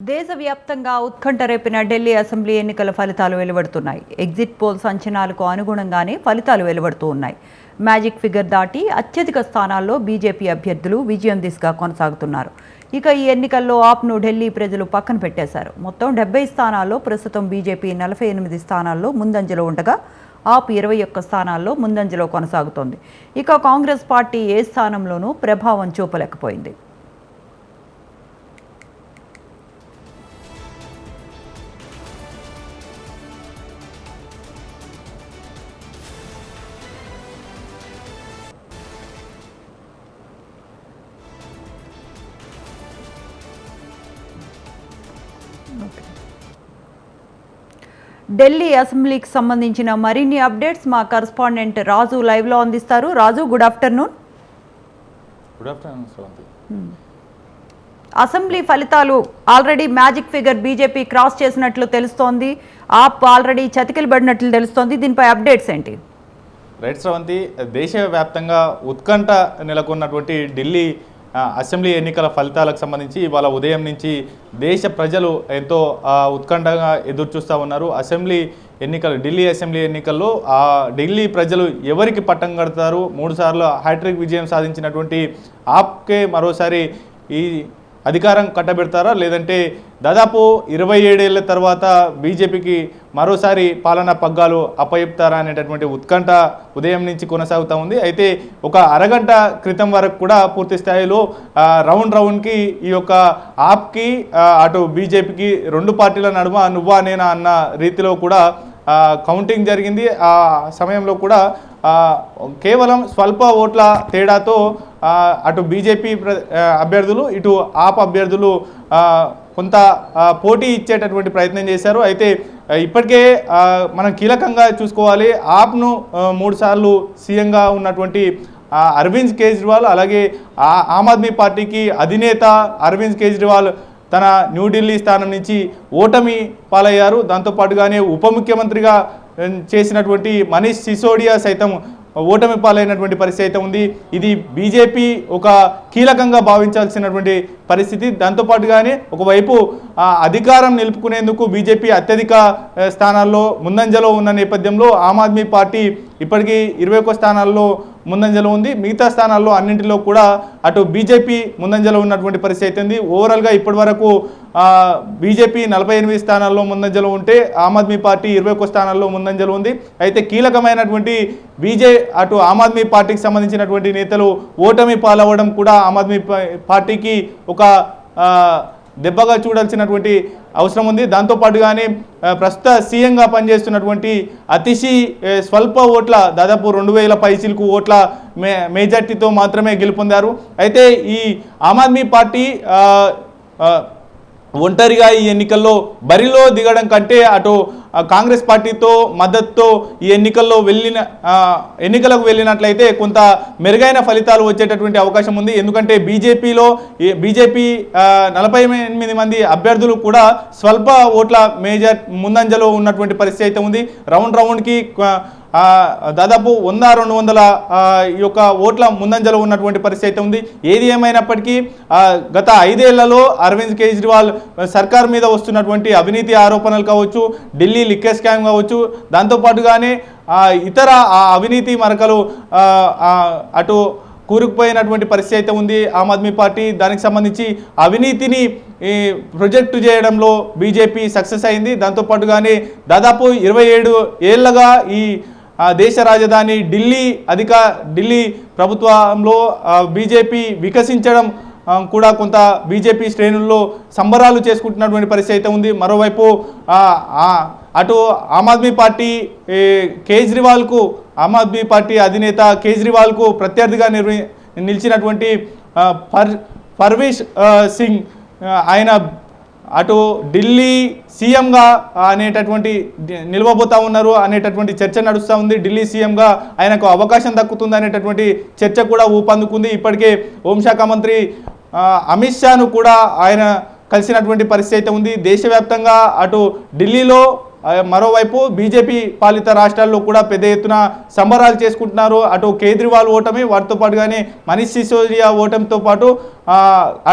దేశవ్యాప్తంగా ఉత్కంఠ రేపిన ఢిల్లీ అసెంబ్లీ ఎన్నికల ఫలితాలు వెలువడుతున్నాయి. ఎగ్జిట్ పోల్స్ అంచనాలకు అనుగుణంగానే ఫలితాలు వెలువడుతూ ఉన్నాయి. మ్యాజిక్ ఫిగర్ దాటి అత్యధిక స్థానాల్లో బీజేపీ అభ్యర్థులు విజయం దిశగా కొనసాగుతున్నారు. ఇక ఈ ఎన్నికల్లో ఆప్ను ఢిల్లీ ప్రజలు పక్కన పెట్టేశారు. మొత్తం 70 స్థానాల్లో ప్రస్తుతం బీజేపీ 48 స్థానాల్లో ముందంజలో ఉండగా ఆప్ 21 స్థానాల్లో ముందంజలో కొనసాగుతోంది. ఇక కాంగ్రెస్ పార్టీ ఏ స్థానంలోనూ ప్రభావం చూపలేకపోయింది. ఢిల్లీ అసెంబ్లీకి సంబంధించిన మరిన్ని అప్డేట్స్ మా కరెస్పాండెంట్ రాజు లైవ్లో అందిస్తారు. రాజు, గుడ్ ఆఫ్టర్నూన్. అసెంబ్లీ ఫలితాలు already magic figure BJP cross చేసినట్లు తెలుస్తోంది. ఆప్ ఆల్రెడీ చతికిలబడినట్లు తెలుస్తోంది. దీనిపై అప్డేట్స్ ఏంటి? రైట్ శ్రవంతి, దేశవ్యాప్తంగా ఉత్కంఠ నెలకొన్నటువంటి ఢిల్లీ అసెంబ్లీ ఎన్నికల ఫలితాలకు సంబంధించి ఇవాళ ఉదయం నుంచి దేశ ప్రజలు ఎంతో ఉత్కంఠగా ఎదురుచూస్తూ ఉన్నారు. ఢిల్లీ అసెంబ్లీ ఎన్నికల్లో ఢిల్లీ ప్రజలు ఎవరికి పట్టం కడతారు? 3 సార్లు హ్యాట్రిక్ విజయం సాధించినటువంటి ఆప్కే మరోసారి ఈ అధికారం కట్టబెడతారా, లేదంటే దాదాపు 27 ఏళ్ల తర్వాత బీజేపీకి మరోసారి పాలనా పగ్గాలు అప్పచెప్తారా అనేటటువంటి ఉత్కంఠ ఉదయం నుంచి కొనసాగుతూ ఉంది. అయితే ఒక అరగంట క్రితం వరకు కూడా పూర్తి స్థాయిలో రౌండ్కి ఈ యొక్క ఆప్కి అటు బీజేపీకి 2 పార్టీల నడుమ నువ్వా నేనా అన్న రీతిలో కూడా కౌంటింగ్ జరిగింది. ఆ సమయంలో కూడా కేవలం స్వల్ప ఓట్ల తేడాతో అటు బీజేపీ అభ్యర్థులు ఇటు ఆప్ అభ్యర్థులు కొంత పోటీ ఇచ్చేటటువంటి ప్రయత్నం చేశారు. అయితే ఇప్పటికే మనం కీలకంగా చూసుకోవాలి, ఆప్ను 3 సార్లు సీఎంగా ఉన్నటువంటి అరవింద్ కేజ్రీవాల్, అలాగే ఆమ్ ఆద్మీ పార్టీకి అధినేత అరవింద్ కేజ్రీవాల్ తన న్యూఢిల్లీ స్థానం నుంచి ఓటమి పాలయ్యారు. దాంతోపాటుగానే ఉప ముఖ్యమంత్రిగా చేసినటువంటి మనీష్ సిసోడియా సైతం ఓటమి పాలైనటువంటి పరిస్థితి అయితే ఉంది. ఇది బీజేపీ ఒక కీలకంగా భావించాల్సినటువంటి పరిస్థితి. దాంతోపాటుగానే ఒకవైపు అధికారం నిలుపుకునేందుకు బీజేపీ అత్యధిక స్థానాల్లో ముందంజలో ఉన్న నేపథ్యంలో ఆమ్ ఆద్మీ పార్టీ ఇప్పటికీ 21 స్థానాల్లో ముందంజలో ఉంది. మిగతా స్థానాల్లో అన్నింటిలో కూడా అటు బీజేపీ ముందంజలో ఉన్నటువంటి పరిస్థితి ఉంది. ఓవరాల్గా ఇప్పటి వరకు బీజేపీ 48 స్థానాల్లో ముందంజలో ఉంటే ఆమ్ ఆద్మీ పార్టీ 21 స్థానాల్లో ముందంజలో ఉంది. అయితే కీలకమైనటువంటి అటు ఆమ్ ఆద్మీ పార్టీకి సంబంధించినటువంటి నేతలు ఓటమి పాలవ్వడం కూడా ఆమ్ ఆద్మీ పార్టీకి ఒక దెబ్బగా చూడాల్సినటువంటి అవసరం ఉంది. దాంతోపాటుగానే ప్రస్తుత సీఎంగా పనిచేస్తున్నటువంటి అతిశీ స్వల్ప ఓట్ల దాదాపు 2000 పైసలకు ఓట్ల మెజార్టీతో మాత్రమే గెలుపొందారు. అయితే ఈ ఆమ్ ఆద్మీ పార్టీ ఒంటరిగా ఈ ఎన్నికల్లో బరిలో దిగడం కంటే అటు కాంగ్రెస్ పార్టీతో మద్దతుతో ఈ ఎన్నికలకు వెళ్ళినట్లయితే కొంత మెరుగైన ఫలితాలు వచ్చేటటువంటి అవకాశం ఉంది. ఎందుకంటే బీజేపీ 48 మంది అభ్యర్థులు కూడా స్వల్ప ఓట్ల ముందంజలో ఉన్నటువంటి పరిస్థితి అయితే ఉంది. రౌండ్కి దాదాపు 100-200 ఈ యొక్క ఓట్ల ముందంజలో ఉన్నటువంటి పరిస్థితి అయితే ఉంది. ఏది ఏమైనప్పటికీ గత 5 ఏళ్లలో అరవింద్ కేజ్రీవాల్ సర్కార్ మీద వస్తున్నటువంటి అవినీతి ఆరోపణలు కావచ్చు, ఢిల్లీ లిక్కర్ స్కామ్ కావచ్చు, దాంతోపాటుగానే ఇతర అవినీతి మరకలు అటు కూరుకుపోయినటువంటి పరిస్థితి అయితే ఉంది ఆమ్ ఆద్మీ పార్టీ. దానికి సంబంధించి అవినీతిని ప్రొజెక్టు చేయడంలో బీజేపీ సక్సెస్ అయింది. దాంతోపాటుగానే దాదాపు 27 ఏళ్లగా ఈ దేశ రాజధాని ఢిల్లీ ప్రభుత్వంలో బీజేపీ వికసించడం కూడా కొంత బీజేపీ శ్రేణుల్లో సంబరాలు చేసుకుంటున్నటువంటి పరిస్థితి అయితే ఉంది. మరోవైపు అటు ఆమ్ ఆద్మీ పార్టీ ఆమ్ ఆద్మీ పార్టీ అధినేత కేజ్రీవాల్కు ప్రత్యర్థిగా నిలిచినటువంటి పర్వేష్ సింగ్ ఆయన అటు ఢిల్లీ సీఎంగా నిలవబోతా ఉన్నారు అనేటటువంటి చర్చ నడుస్తూ ఉంది. ఢిల్లీ సీఎంగా ఆయనకు అవకాశం దక్కుతుంది అనేటటువంటి చర్చ కూడా ఊపందుకుంది. ఇప్పటికే హోంశాఖ మంత్రి అమిత్ షాను కూడా ఆయన కలిసినటువంటి పరిస్థితి అయితే ఉంది. దేశవ్యాప్తంగా అటు ఢిల్లీలో మరోవైపు బీజేపీ పాలిత రాష్ట్రాల్లో కూడా పెద్ద ఎత్తున సంబరాలు చేసుకుంటున్నారు. అటు కేజ్రీవాల్ ఓటమి, వాటితో పాటుగానే మనీష్ సిసోడియా ఓటమితో పాటు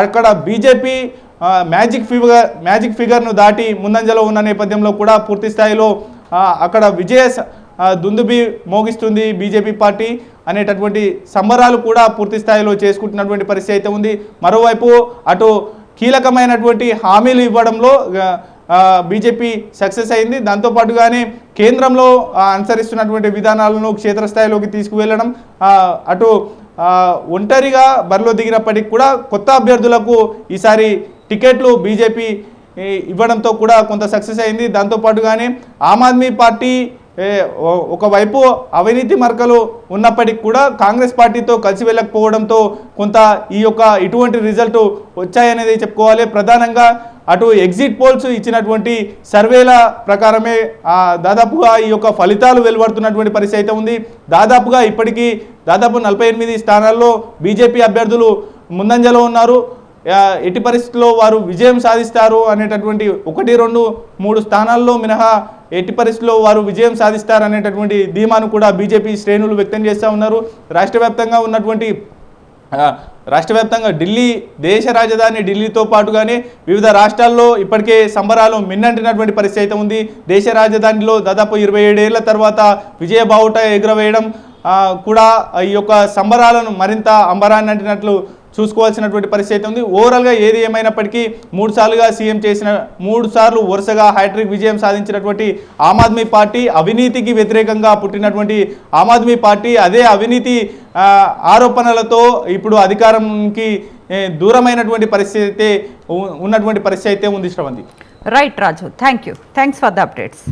అక్కడ బీజేపీ మ్యాజిక్ ఫిగర్ను దాటి ముందంజలో ఉన్న నేపథ్యంలో కూడా పూర్తి స్థాయిలో అక్కడ దుందుబి మోగిస్తుంది బీజేపీ పార్టీ అనేటటువంటి సంబరాలు కూడా పూర్తి స్థాయిలో చేసుకుంటున్నటువంటి పరిస్థితి అయితే ఉంది. మరోవైపు అటు కీలకమైనటువంటి హామీలు ఇవ్వడంలో బీజేపీ సక్సెస్ అయింది. దాంతోపాటుగానే కేంద్రంలో అనుసరిస్తున్నటువంటి విధానాలను క్షేత్రస్థాయిలోకి తీసుకువెళ్ళడం, అటు ఒంటరిగా బరిలో దిగినప్పటికీ కూడా కొత్త అభ్యర్థులకు ఈసారి టికెట్లు బీజేపీ ఇవ్వడంతో కూడా కొంత సక్సెస్ అయింది. దాంతోపాటుగానే ఆమ్ ఆద్మీ పార్టీ ఒకవైపు అవినీతి మరకలు ఉన్నప్పటికీ కూడా కాంగ్రెస్ పార్టీతో కలిసి వెళ్ళకపోవడంతో కొంత ఇటువంటి రిజల్ట్ వచ్చాయనేది చెప్పుకోవాలి. ప్రధానంగా అటు ఎగ్జిట్ పోల్స్ ఇచ్చినటువంటి సర్వేల ప్రకారమే దాదాపుగా ఫలితాలు వెలువడుతున్నటువంటి పరిస్థితి అయితే ఉంది. దాదాపుగా ఇప్పటికీ 48 స్థానాల్లో బీజేపీ అభ్యర్థులు ముందంజలో ఉన్నారు. ఎట్టి పరిస్థితుల్లో వారు విజయం సాధిస్తారు అనేటటువంటి 1, 2, 3 స్థానాల్లో మినహా ఎట్టి పరిస్థితుల్లో వారు విజయం సాధిస్తారు అనేటటువంటి ధీమాను కూడా బీజేపీ శ్రేణులు వ్యక్తం చేస్తూ ఉన్నారు. రాష్ట్ర వ్యాప్తంగా ఢిల్లీ, దేశ రాజధాని ఢిల్లీతో పాటుగానే వివిధ రాష్ట్రాల్లో ఇప్పటికే సంబరాలు మిన్నంటినటువంటి పరిస్థితి అయితే ఉంది. దేశ రాజధానిలో దాదాపు 27 ఏళ్ల తర్వాత విజయ బావుట ఎగురవేయడం కూడా సంబరాలను మరింత అంబరాన్ని అంటినట్లు చూసుకోవాల్సినటువంటి పరిస్థితి ఉంది. ఓవరాల్గా ఏది ఏమైనప్పటికీ 3 సార్లుగా సీఎం చేసిన 3 సార్లు వరుసగా హ్యాట్రిక్ విజయం సాధించినటువంటి ఆమ్ ఆద్మీ పార్టీ, అవినీతికి వ్యతిరేకంగా పుట్టినటువంటి ఆమ్ ఆద్మీ పార్టీ అదే అవినీతి ఆరోపణలతో ఇప్పుడు అధికారంకి దూరమైనటువంటి పరిస్థితి ఉన్నటువంటి పరిస్థితి అయితే ఉంది. Sravanthi. Right Raju, thanks for the updates.